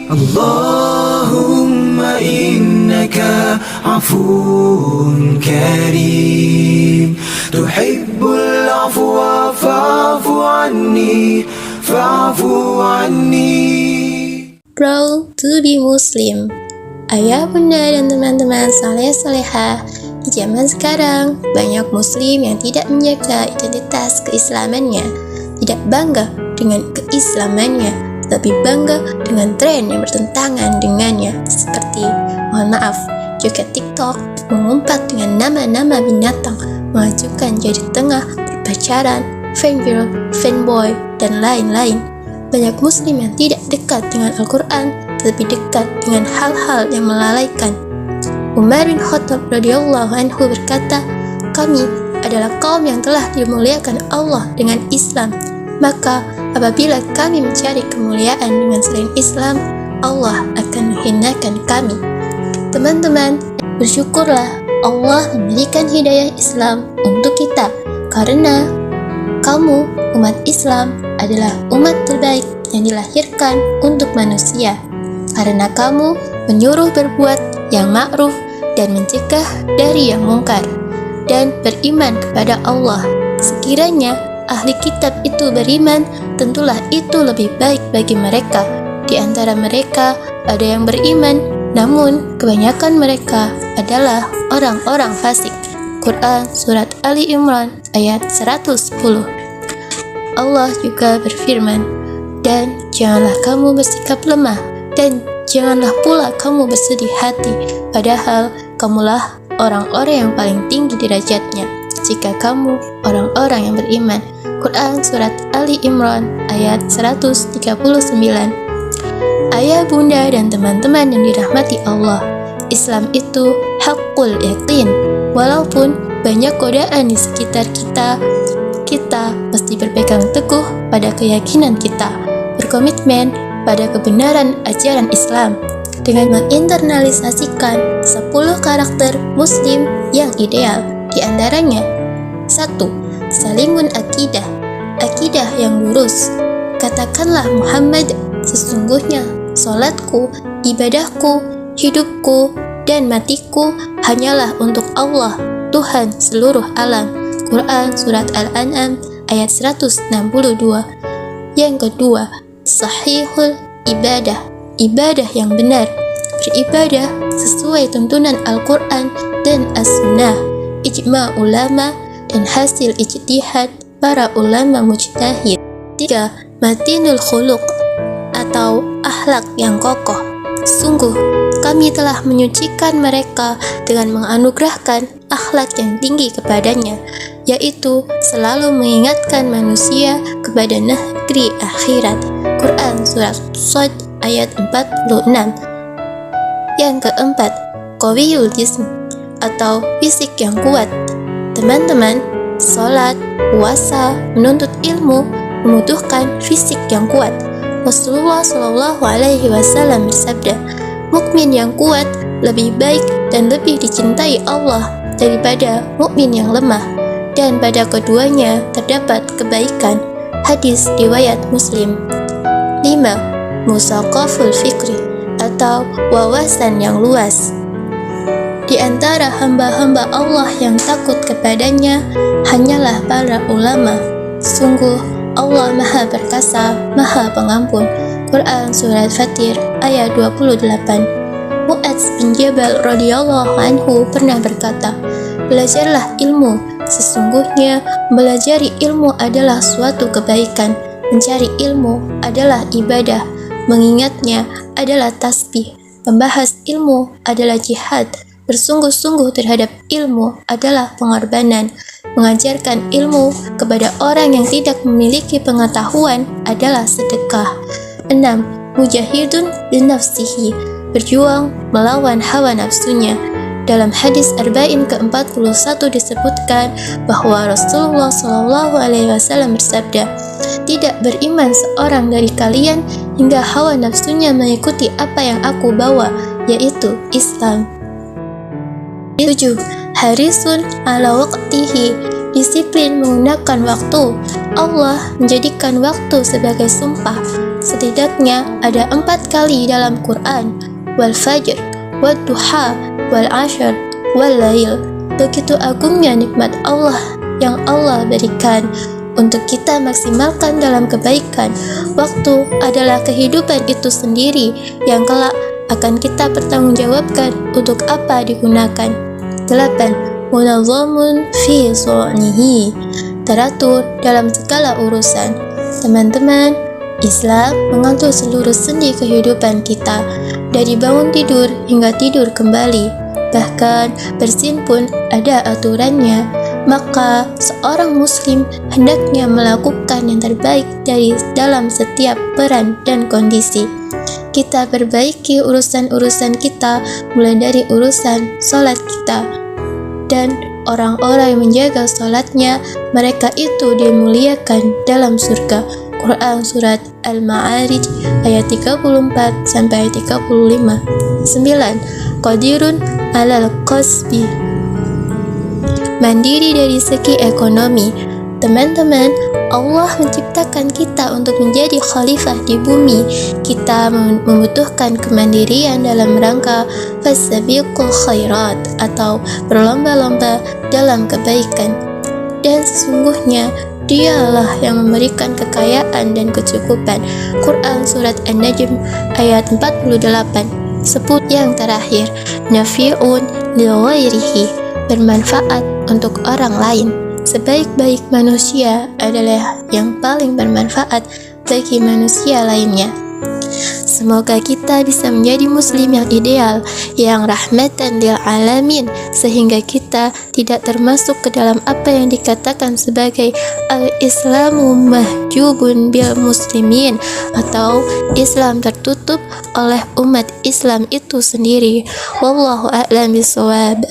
Allahumma innaka afuun karim, tuhibbul afwa fa'fu anni, fa'fu anni. Proud to be Muslim. Ayah, bunda, dan teman-teman saleh-salehah, di zaman sekarang banyak muslim yang tidak menjaga identitas keislamannya, tidak bangga dengan keislamannya, tapi bangga dengan tren yang bertentangan dengannya, seperti, mohon maaf, joget TikTok, mengumpat dengan nama-nama binatang, mengajukan jari tengah, berpacaran, fangirl, fanboy, dan lain-lain. Banyak muslim yang tidak dekat dengan Al-Quran, tetapi dekat dengan hal-hal yang melalaikan. Umar bin Khattab radhiyallahu anhu berkata, "Kami adalah kaum yang telah dimuliakan Allah dengan Islam. Maka apabila kami mencari kemuliaan dengan selain Islam, Allah akan menghinakan kami." Teman-teman, bersyukurlah Allah memberikan hidayah Islam untuk kita, karena kamu, umat Islam, adalah umat terbaik yang dilahirkan untuk manusia. Karena kamu menyuruh berbuat yang ma'ruf dan mencegah dari yang mungkar, dan beriman kepada Allah. Sekiranya ahli kitab itu beriman, tentulah itu lebih baik bagi mereka. Di antara mereka ada yang beriman, namun kebanyakan mereka adalah orang-orang fasik. Quran Surat Ali Imran ayat 110. Allah juga berfirman, "Dan janganlah kamu bersikap lemah, dan janganlah pula kamu bersedih hati, padahal kamulah orang-orang yang paling tinggi derajatnya, jika kamu orang-orang yang beriman." Quran Surat Ali Imran ayat 139. Ayah, bunda, dan teman-teman yang dirahmati Allah, Islam itu haqqul yaqin. Walaupun banyak godaan di sekitar kita, kita mesti berpegang teguh pada keyakinan kita, berkomitmen pada kebenaran ajaran Islam, dengan menginternalisasikan 10 karakter muslim yang ideal. Di antaranya, 1. Salimun akidah, akidah yang lurus. Katakanlah Muhammad, sesungguhnya salatku, ibadahku, hidupku, dan matiku hanyalah untuk Allah, Tuhan seluruh alam. Quran Surat Al-An'am ayat 162. Yang kedua, sahihul ibadah, ibadah yang benar, beribadah sesuai tuntunan Al-Quran dan As-Sunnah, ijma' ulama, dan hasil ijtihad para ulama mujtahid. 3. Matinul khuluq, atau akhlak yang kokoh. Sungguh, kami telah menyucikan mereka dengan menganugerahkan akhlak yang tinggi kepadanya, yaitu selalu mengingatkan manusia kepada negeri akhirat. Quran Surat Shad ayat 46. Yang keempat, qawiyul jism, atau fisik yang kuat. Teman-teman, salat, puasa, menuntut ilmu membutuhkan fisik yang kuat. Rasulullah Shallallahu Alaihi Wasallam bersabda, "Mukmin yang kuat lebih baik dan lebih dicintai Allah daripada mukmin yang lemah, dan pada keduanya terdapat kebaikan." Hadis riwayat Muslim. 5. Musaqaful fikri, atau wawasan yang luas. Di antara hamba-hamba Allah yang takut kepadanya hanyalah para ulama. Sungguh Allah Maha Perkasa, Maha Pengampun. Quran Surat Fatir ayat 28. Mu'adz bin Jabal radhiyallahu anhu pernah berkata, "Belajarlah ilmu, sesungguhnya belajari ilmu adalah suatu kebaikan, mencari ilmu adalah ibadah, mengingatnya adalah tasbih, membahas ilmu adalah jihad, bersungguh-sungguh terhadap ilmu adalah pengorbanan, mengajarkan ilmu kepada orang yang tidak memiliki pengetahuan adalah sedekah." 6. Mujahidun binafsihi, berjuang melawan hawa nafsunya. Dalam hadis Arba'in ke-41 disebutkan bahwa Rasulullah Shallallahu Alaihi Wasallam bersabda, "Tidak beriman seorang dari kalian hingga hawa nafsunya mengikuti apa yang aku bawa, yaitu Islam." 7. Harisun ala waqtihi, disiplin menggunakan waktu. Allah menjadikan waktu sebagai sumpah. setidaknya ada 4 kali dalam Quran, wal fajr, wal duha, wal ashar, wal lail. Begitu agungnya nikmat Allah yang Allah berikan untuk kita maksimalkan dalam kebaikan. Waktu adalah kehidupan itu sendiri yang kelak akan kita pertanggungjawabkan untuk apa digunakan. 8. Munazzamun fi su'nihi, teratur dalam segala urusan. Teman-teman, Islam mengatur seluruh sendi kehidupan kita, dari bangun tidur hingga tidur kembali. Bahkan bersin pun ada aturannya. Maka seorang muslim hendaknya melakukan yang terbaik dari dalam setiap peran dan kondisi. Kita perbaiki urusan-urusan kita, mulai dari urusan sholat kita. Dan orang-orang yang menjaga sholatnya, mereka itu dimuliakan dalam surga. Quran Surat Al-Ma'arij ayat 34 sampai 35. 9. Qadirun alal qasbi, mandiri dari segi ekonomi. Teman-teman, Allah menciptakan kita untuk menjadi khalifah di bumi. Kita membutuhkan kemandirian dalam rangka fasabiqul khairat, atau berlomba-lomba dalam kebaikan. Dan sesungguhnya Dialah yang memberikan kekayaan dan kecukupan. Quran Surat An-Najm ayat 48. 10 yang terakhir, nafi'un lil ghairihi, bermanfaat untuk orang lain. Sebaik-baik manusia adalah yang paling bermanfaat bagi manusia lainnya. Semoga kita bisa menjadi muslim yang ideal, yang rahmatan lil alamin, sehingga kita tidak termasuk ke dalam apa yang dikatakan sebagai al-islamu mahjubun bil muslimin, atau Islam tertutup oleh umat Islam itu sendiri. Wallahu a'lam bishawab.